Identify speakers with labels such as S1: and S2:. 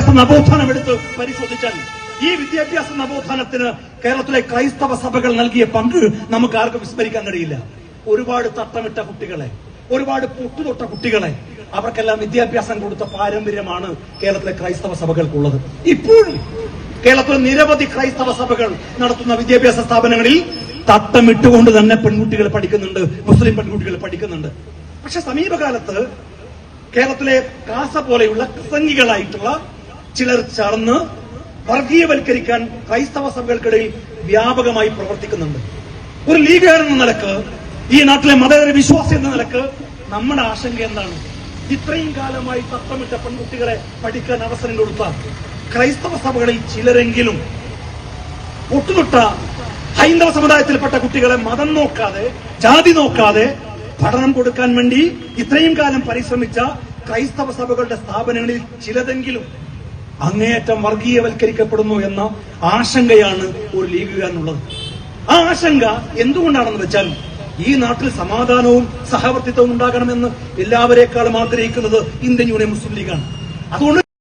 S1: വിദ്യാഭ്യാസ നവോത്ഥാനം എടുത്ത് പരിശോധിച്ചാൽ ഈ വിദ്യാഭ്യാസ നവോത്ഥാനത്തിന് കേരളത്തിലെ ക്രൈസ്തവ സഭകൾ നൽകിയ പങ്ക് നമുക്ക് ആർക്കും വിസ്മരിക്കാൻ കഴിയില്ല. ഒരുപാട് തട്ടമിട്ട കുട്ടികളെ, ഒരുപാട് പൊട്ടുതൊട്ട കുട്ടികളെ, അവർക്കെല്ലാം വിദ്യാഭ്യാസം കൊടുത്ത പാരമ്പര്യമാണ് കേരളത്തിലെ ക്രൈസ്തവ സഭകൾക്കുള്ളത്. ഇപ്പോഴും കേരളത്തിലെ നിരവധി ക്രൈസ്തവ സഭകൾ നടത്തുന്ന വിദ്യാഭ്യാസ സ്ഥാപനങ്ങളിൽ തട്ടമിട്ടുകൊണ്ട് തന്നെ പെൺകുട്ടികൾ പഠിക്കുന്നുണ്ട്, മുസ്ലിം പെൺകുട്ടികൾ പഠിക്കുന്നുണ്ട്. പക്ഷെ സമീപകാലത്ത് കേരളത്തിലെ കാസ പോലെയുള്ള പ്രസംഗികളായിട്ടുള്ള ചിലർ ചേർന്ന് വർഗീയവൽക്കരിക്കാൻ ക്രൈസ്തവ സഭകൾക്കിടയിൽ വ്യാപകമായി പ്രവർത്തിക്കുന്നുണ്ട്. ഒരു ലീഗുകാരൻ എന്ന നിലക്ക്, ഈ നാട്ടിലെ മതേതര വിശ്വാസി എന്ന നിലക്ക് നമ്മുടെ ആശങ്ക എന്താണ്? ഇത്രയും കാലമായി തട്ടമിട്ട പെൺകുട്ടികളെ പഠിക്കാൻ അവസരം കൊടുത്ത ക്രൈസ്തവ സഭകളിൽ ചിലരെങ്കിലും ഒട്ടുതൊട്ട ഹൈന്ദവ സമുദായത്തിൽപ്പെട്ട കുട്ടികളെ മതം നോക്കാതെ, ജാതി നോക്കാതെ പഠനം കൊടുക്കാൻ വേണ്ടി ഇത്രയും കാലം പരിശ്രമിച്ച ക്രൈസ്തവ സഭകളുടെ സ്ഥാപനങ്ങളിൽ ചിലതെങ്കിലും അങ്ങേയറ്റം വർഗീയവൽക്കരിക്കപ്പെടുന്നു എന്ന ആശങ്കയാണ് ഒരു ലീഗുകാരനുള്ളത്. ആ ആശങ്ക എന്തുകൊണ്ടാണെന്ന് വെച്ചാൽ ഈ നാട്ടിൽ സമാധാനവും സഹവർത്തിത്വവും ഉണ്ടാകണമെന്ന് എല്ലാവരെക്കാളും ആഗ്രഹിക്കുന്നത് ഇന്ത്യൻ യൂണിയൻ മുസ്ലിം ലീഗാണ്. അതുകൊണ്ട്